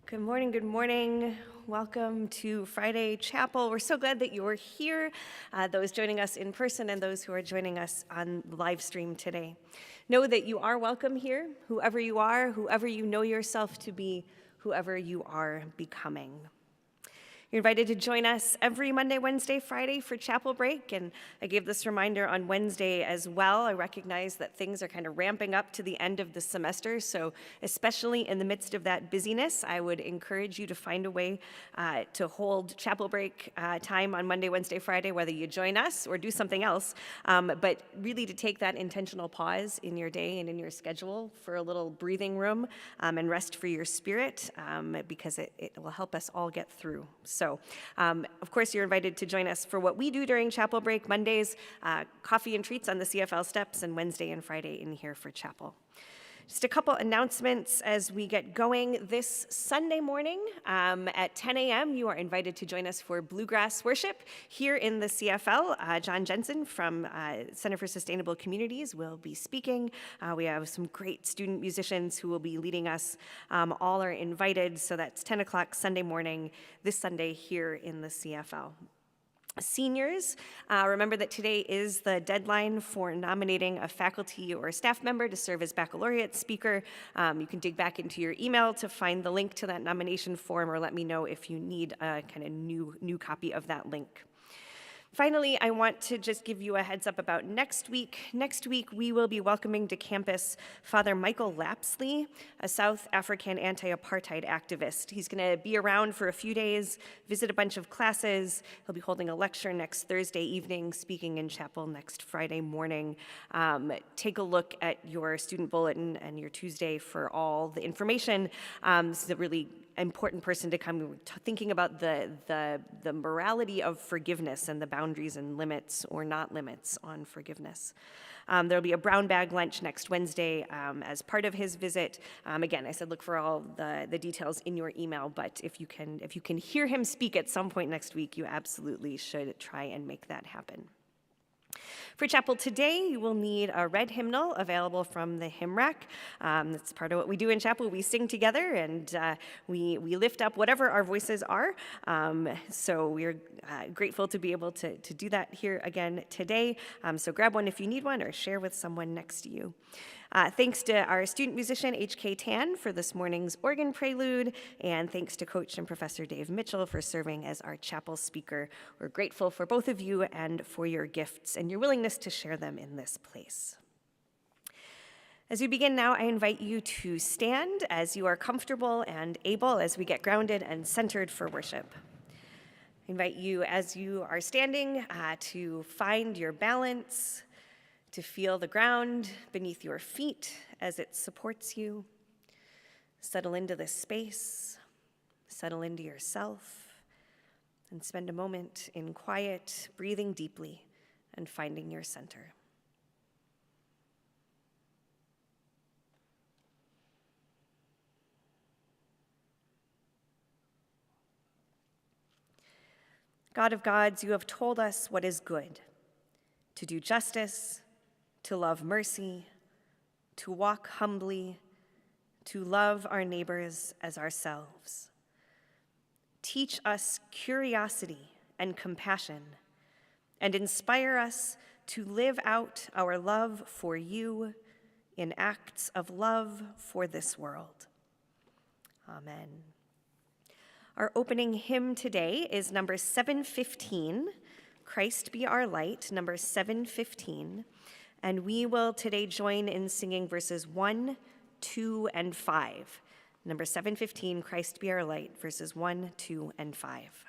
Good morning, good morning. Welcome to Friday Chapel. We're so glad that you're here, those joining us in person and those who are joining us on the live stream today. Know that you are welcome here, whoever you are, whoever you know yourself to be, whoever you are becoming. You're invited to join us every Monday, Wednesday, Friday for chapel break, and I gave this reminder on Wednesday as well. I recognize that things are kind of ramping up to the end of the semester, so especially in the midst of that busyness, I would encourage you to find a way to hold chapel break time on Monday, Wednesday, Friday, whether you join us or do something else, but really to take that intentional pause in your day and in your schedule for a little breathing room and rest for your spirit, because it will help us all get through. So, of course, you're invited to join us for what we do during chapel break. Mondays, coffee and treats on the CFL steps, and Wednesday and Friday in here for chapel. Just a couple announcements as we get going. This Sunday morning at 10 a.m., you are invited to join us for Bluegrass Worship here in the CFL. John Jensen from Center for Sustainable Communities will be speaking. We have some great student musicians who will be leading us. All are invited, so that's 10 o'clock Sunday morning, this Sunday here in the CFL. Seniors, remember that today is the deadline for nominating a faculty or staff member to serve as baccalaureate speaker. You can dig back into your email to find the link to that nomination form, or let me know if you need a kind of new copy of that link. Finally, I want to just give you a heads up about next week. Next week, we will be welcoming to campus Father Michael Lapsley, a South African anti-apartheid activist. He's going to be around for a few days, visit a bunch of classes. He'll be holding a lecture next Thursday evening, speaking in chapel next Friday morning. Take a look at your student bulletin and your Tuesday for all the information. This is a really important person to come, thinking about the morality of forgiveness and the boundaries and limits or not limits on forgiveness. There'll be a brown bag lunch next Wednesday as part of his visit. Again, I said look for all the details in your email, but if you can hear him speak at some point next week, you absolutely should try and make that happen. For chapel today, you will need a red hymnal available from the hymn rack. That's part of what we do in chapel. We sing together and we lift up whatever our voices are. So we're grateful to be able to do that here again today. So grab one if you need one or share with someone next to you. Thanks to our student musician, H.K. Tan, for this morning's organ prelude, and thanks to Coach and Professor Dave Mitchell for serving as our chapel speaker. We're grateful for both of you and for your gifts and your willingness to share them in this place. As we begin now, I invite you to stand as you are comfortable and able as we get grounded and centered for worship. I invite you, as you are standing, to find your balance, to feel the ground beneath your feet as it supports you. Settle into this space, settle into yourself, and spend a moment in quiet, breathing deeply, and finding your center. God of gods, you have told us what is good: to do justice, to love mercy, to walk humbly, to love our neighbors as ourselves. Teach us curiosity and compassion, and inspire us to live out our love for you in acts of love for this world. Amen. Our opening hymn today is number 715, Christ Be Our Light, number 715. And we will today join in singing verses 1, 2, and 5. Number 715, Christ Be Our Light, verses 1, 2, and 5.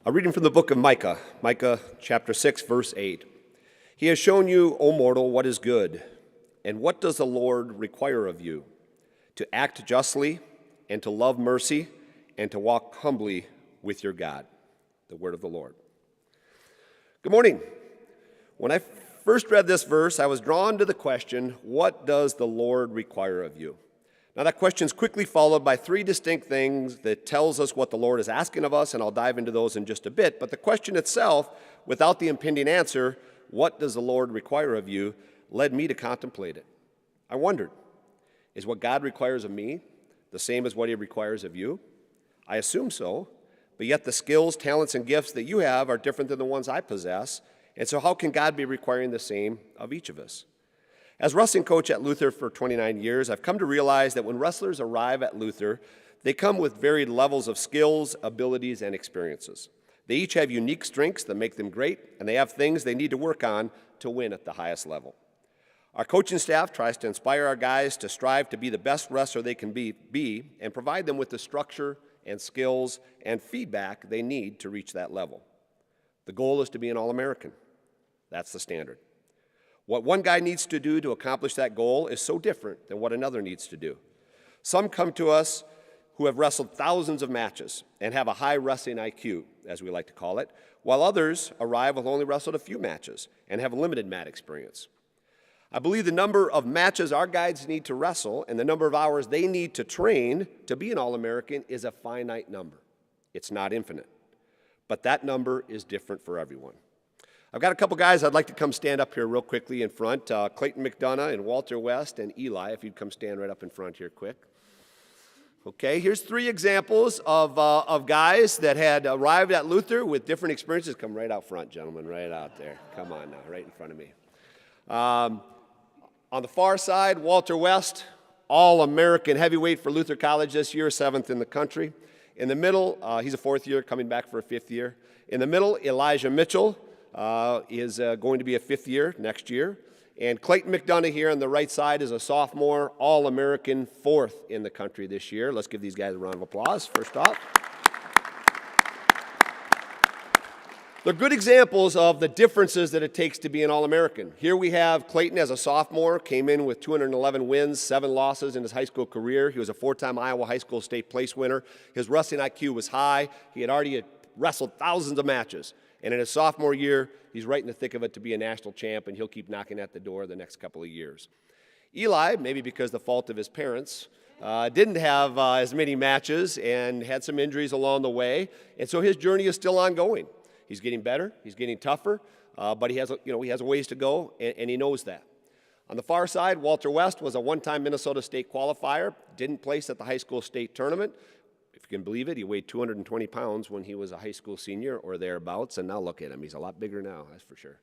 A reading from the book of Micah, Micah chapter 6, verse 8. He has shown you, O mortal, what is good, and what does the Lord require of you? To act justly, and to love mercy, and to walk humbly with your God. The word of the Lord. Good morning. When I first read this verse, I was drawn to the question, what does the Lord require of you? Now that question is quickly followed by three distinct things that tells us what the Lord is asking of us, and I'll dive into those in just a bit. But the question itself, without the impending answer, what does the Lord require of you, led me to contemplate it. I wondered, is what God requires of me the same as what he requires of you? I assume so, but yet the skills, talents, and gifts that you have are different than the ones I possess, and so how can God be requiring the same of each of us? As wrestling coach at Luther for 29 years, I've come to realize that when wrestlers arrive at Luther, they come with varied levels of skills, abilities, and experiences. They each have unique strengths that make them great, and they have things they need to work on to win at the highest level. Our coaching staff tries to inspire our guys to strive to be the best wrestler they can be and provide them with the structure and skills and feedback they need to reach that level. The goal is to be an All-American. That's the standard. What one guy needs to do to accomplish that goal is so different than what another needs to do. Some come to us who have wrestled thousands of matches and have a high wrestling IQ, as we like to call it, while others arrive with only wrestled a few matches and have limited mat experience. I believe the number of matches our guides need to wrestle and the number of hours they need to train to be an All-American is a finite number. It's not infinite, but that number is different for everyone. I've got a couple guys I'd like to come stand up here real quickly in front. Clayton McDonough and Walter West and Eli, if you'd come stand right up in front here quick. Okay, here's three examples of guys that had arrived at Luther with different experiences. Come right out front, gentlemen, right out there. Come on now, right in front of me. On the far side, Walter West, All-American heavyweight for Luther College this year, 7th in the country. In the middle, he's a 4th year, coming back for a 5th year. In the middle, Elijah Mitchell is going to be a 5th year next year. And Clayton McDonough here on the right side is a sophomore, All-American, 4th in the country this year. Let's give these guys a round of applause, first off. They're good examples of the differences that it takes to be an All-American. Here we have Clayton as a sophomore, came in with 211 wins, 7 losses in his high school career. He was a 4-time Iowa high school state place winner. His wrestling IQ was high. He had already wrestled thousands of matches. And in his sophomore year, he's right in the thick of it to be a national champ, and he'll keep knocking at the door the next couple of years. Eli, maybe because the fault of his parents, didn't have as many matches and had some injuries along the way, and so his journey is still ongoing. He's getting better, he's getting tougher, but he has a ways to go, and he knows that. On the far side, Walter West was a 1-time Minnesota State qualifier, didn't place at the high school state tournament. If you can believe it, he weighed 220 pounds when he was a high school senior or thereabouts, and now look at him. He's a lot bigger now, that's for sure.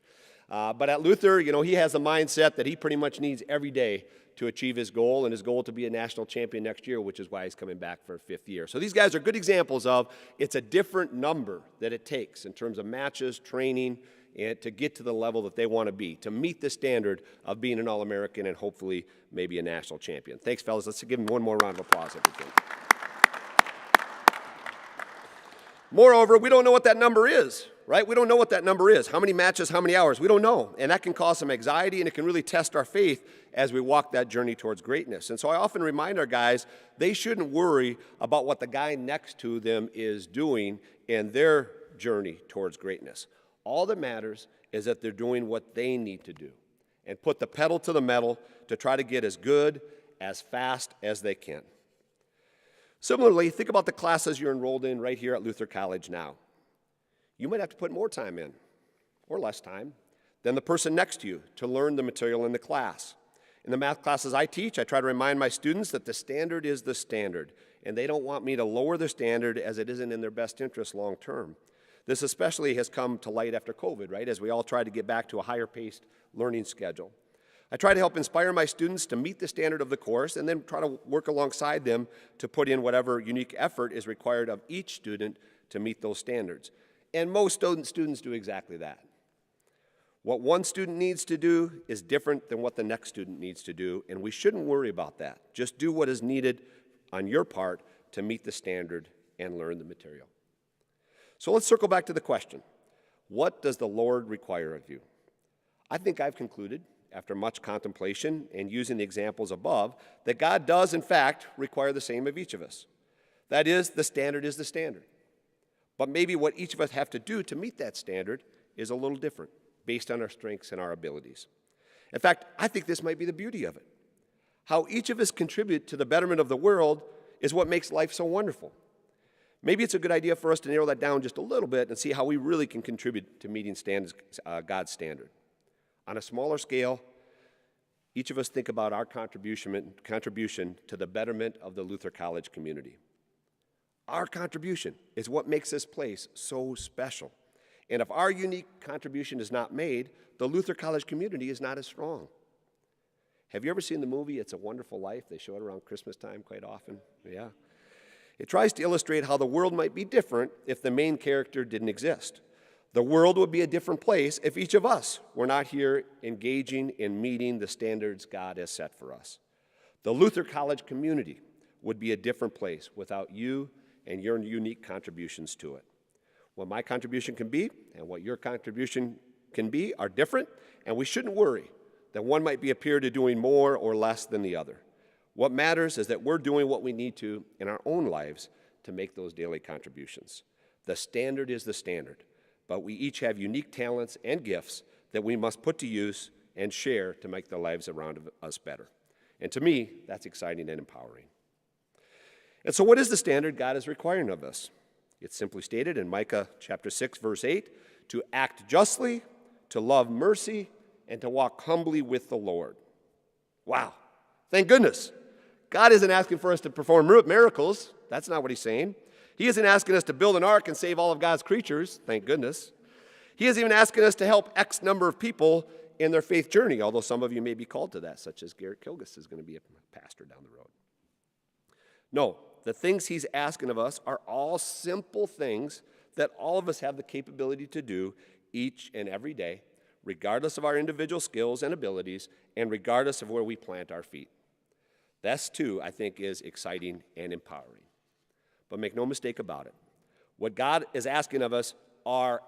But at Luther, he has a mindset that he pretty much needs every day to achieve his goal, and his goal to be a national champion next year, which is why he's coming back for a 5th year. So these guys are good examples of it's a different number that it takes in terms of matches, training, and to get to the level that they want to be, to meet the standard of being an All-American and hopefully maybe a national champion. Thanks, fellas. Let's give them one more round of applause. Everything. Moreover, we don't know what that number is, right? We don't know what that number is. How many matches, how many hours? We don't know. And that can cause some anxiety, and it can really test our faith as we walk that journey towards greatness. And so I often remind our guys, they shouldn't worry about what the guy next to them is doing in their journey towards greatness. All that matters is that they're doing what they need to do and put the pedal to the metal to try to get as good, as fast as they can. Similarly, think about the classes you're enrolled in right here at Luther College now. You might have to put more time in, or less time, than the person next to you to learn the material in the class. In the math classes I teach, I try to remind my students that the standard is the standard, and they don't want me to lower the standard as it isn't in their best interest long term. This especially has come to light after COVID, right, as we all try to get back to a higher-paced learning schedule. I try to help inspire my students to meet the standard of the course and then try to work alongside them to put in whatever unique effort is required of each student to meet those standards. And most students do exactly that. What one student needs to do is different than what the next student needs to do, and we shouldn't worry about that. Just do what is needed on your part to meet the standard and learn the material. So let's circle back to the question, what does the Lord require of you? I think I've concluded, after much contemplation and using the examples above, that God does, in fact, require the same of each of us. That is the standard. But maybe what each of us have to do to meet that standard is a little different, based on our strengths and our abilities. In fact, I think this might be the beauty of it. How each of us contribute to the betterment of the world is what makes life so wonderful. Maybe it's a good idea for us to narrow that down just a little bit and see how we really can contribute to meeting God's standard. On a smaller scale, each of us think about our contribution to the betterment of the Luther College community. Our contribution is what makes this place so special. And if our unique contribution is not made, the Luther College community is not as strong. Have you ever seen the movie It's a Wonderful Life? They show it around Christmas time quite often. Yeah. It tries to illustrate how the world might be different if the main character didn't exist. The world would be a different place if each of us were not here engaging in meeting the standards God has set for us. The Luther College community would be a different place without you and your unique contributions to it. What my contribution can be and what your contribution can be are different, and we shouldn't worry that one might appear to doing more or less than the other. What matters is that we're doing what we need to in our own lives to make those daily contributions. The standard is the standard, but we each have unique talents and gifts that we must put to use and share to make the lives around us better. And to me, that's exciting and empowering. And so what is the standard God is requiring of us? It's simply stated in Micah chapter 6, verse 8, to act justly, to love mercy, and to walk humbly with the Lord. Wow. Thank goodness. God isn't asking for us to perform miracles. That's not what he's saying. He isn't asking us to build an ark and save all of God's creatures. Thank goodness. He isn't even asking us to help X number of people in their faith journey, although some of you may be called to that, such as Garrett Kilgus is going to be a pastor down the road. No, the things he's asking of us are all simple things that all of us have the capability to do each and every day, regardless of our individual skills and abilities, and regardless of where we plant our feet. This, too, I think, is exciting and empowering. But make no mistake about it. What God is asking of us are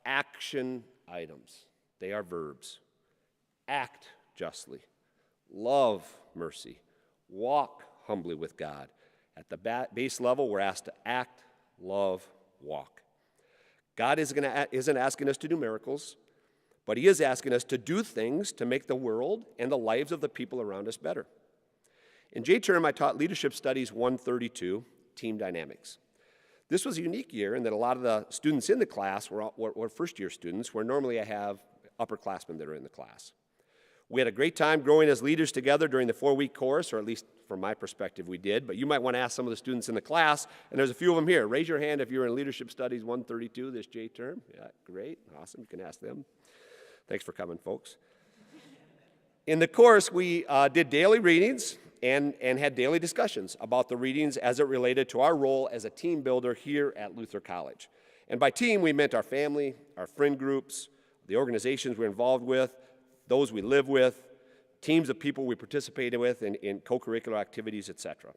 action items. They are verbs. Act justly. Love mercy. Walk humbly with God. At the base level, we're asked to act, love, walk. God isn't asking us to do miracles, but he is asking us to do things to make the world and the lives of the people around us better. In J-Term, I taught Leadership Studies 132, Team Dynamics. This was a unique year in that a lot of the students in the class were first-year students, where normally I have upperclassmen that are in the class. We had a great time growing as leaders together during the 4-week course, or at least from my perspective we did, but you might want to ask some of the students in the class, and there's a few of them here. Raise your hand if you're in Leadership Studies 132 this J-Term. Yeah, great, awesome, you can ask them. Thanks for coming, folks. In the course, we did daily readings and had daily discussions about the readings as it related to our role as a team builder here at Luther College. And by team, we meant our family, our friend groups, the organizations we're involved with, those we live with, teams of people we participated with in co-curricular activities, etc.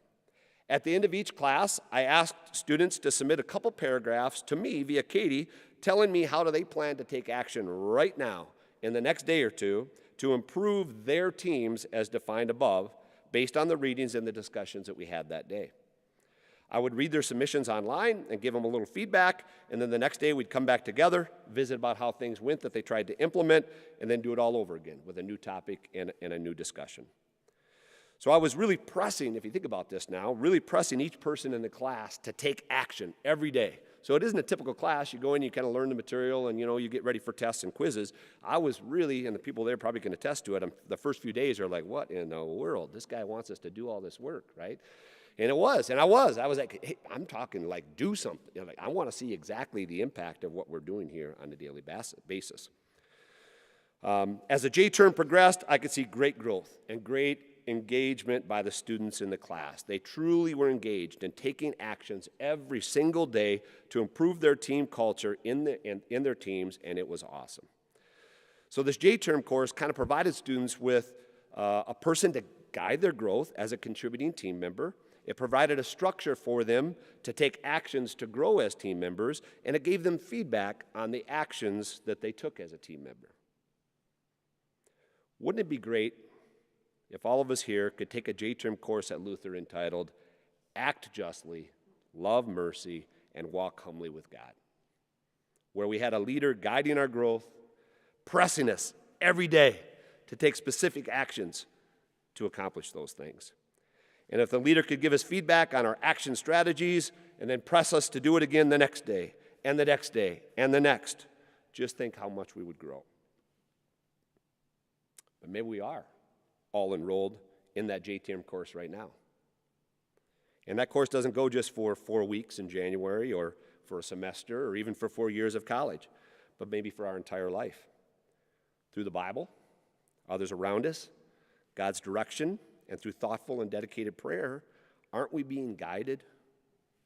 At the end of each class, I asked students to submit a couple paragraphs to me via Katie, telling me how do they plan to take action right now in the next day or two to improve their teams as defined above, based on the readings and the discussions that we had that day. I would read their submissions online and give them a little feedback, and then the next day we'd come back together, visit about how things went that they tried to implement, and then do it all over again with a new topic and a new discussion. So I was really pressing, if you think about this now, really pressing each person in the class to take action every day. So it isn't a typical class. You go in, you kind of learn the material, and you get ready for tests and quizzes. I was really, and the people there probably can attest to it, the first few days are like, what in the world? This guy wants us to do all this work, right? And it was, and I was like, hey, I'm talking like do something. I want to see exactly the impact of what we're doing here on a daily basis. As the J-term progressed, I could see great growth and great engagement by the students in the class. They truly were engaged in taking actions every single day to improve their team culture in their teams, and it was awesome. So this J-term course kind of provided students with a person to guide their growth as a contributing team member. It provided a structure for them to take actions to grow as team members, and it gave them feedback on the actions that they took as a team member. Wouldn't it be great if all of us here could take a J-term course at Luther entitled, Act Justly, Love Mercy, and Walk Humbly with God, where we had a leader guiding our growth, pressing us every day to take specific actions to accomplish those things. And if the leader could give us feedback on our action strategies and then press us to do it again the next day, and the next day, and the next, just think how much we would grow. But maybe we are all enrolled in that J-term course right now. And that course doesn't go just for 4 weeks in January or for a semester or even for 4 years of college, but maybe for our entire life. Through the Bible, others around us, God's direction, and through thoughtful and dedicated prayer, aren't we being guided,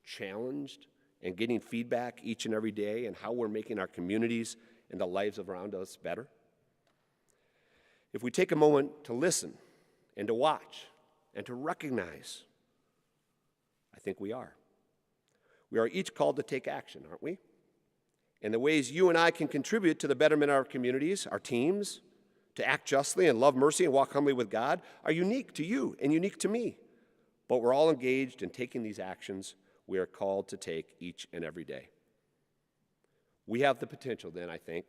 challenged, and getting feedback each and every day on how we're making our communities and the lives around us better? If we take a moment to listen and to watch and to recognize, I think we are. We are each called to take action, aren't we? And the ways you and I can contribute to the betterment of our communities, our teams, to act justly and love mercy and walk humbly with God are unique to you and unique to me. But we're all engaged in taking these actions we are called to take each and every day. We have the potential then, I think,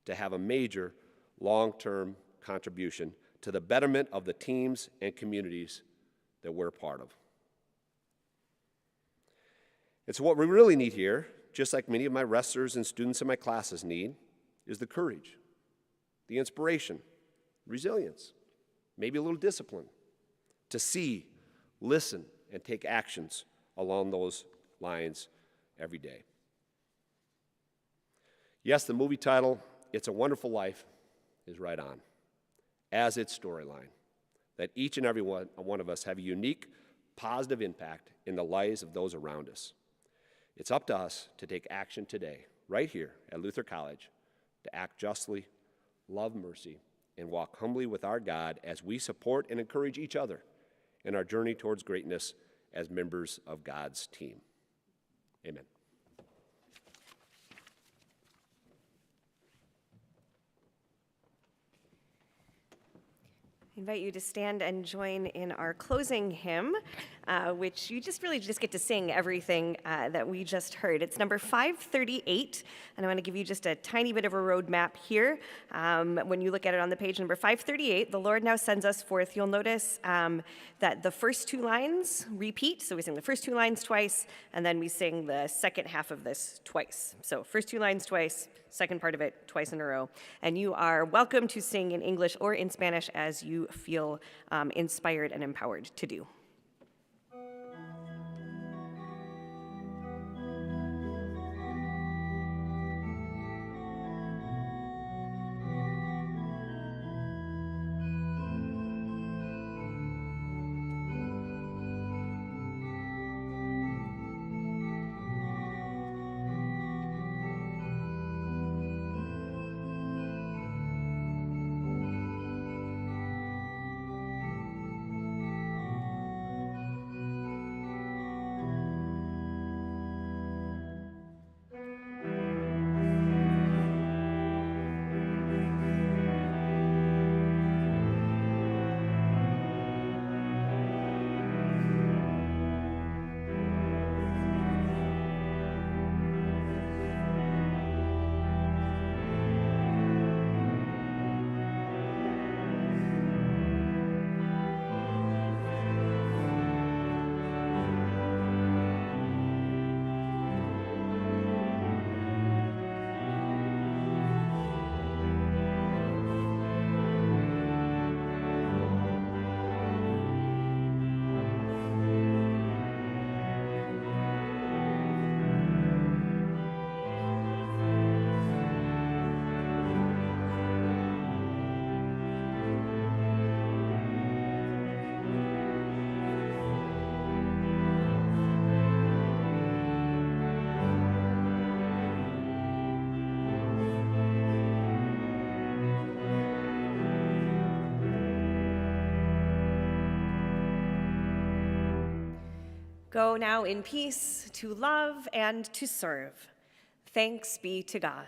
to have a major long-term contribution to the betterment of the teams and communities that we're a part of. And so what we really need here, just like many of my wrestlers and students in my classes need, is the courage, the inspiration, resilience, maybe a little discipline to see, listen, and take actions along those lines every day. Yes, the movie title, It's a Wonderful Life, is right on, as its storyline, that each and every one of us have a unique, positive impact in the lives of those around us. It's up to us to take action today, right here at Luther College, to act justly, love mercy, and walk humbly with our God as we support and encourage each other in our journey towards greatness as members of God's team. Amen. I invite you to stand and join in our closing hymn, which you just get to sing everything that we just heard. It's number 538, and I want to give you just a tiny bit of a roadmap here. When you look at it on the page, number 538, the Lord now sends us forth. You'll notice that the first two lines repeat, so we sing the first two lines twice, and then we sing the second half of this twice. So first two lines twice, second part of it twice in a row. And you are welcome to sing in English or in Spanish as you feel inspired and empowered to do. Go now in peace to love and to serve. Thanks be to God.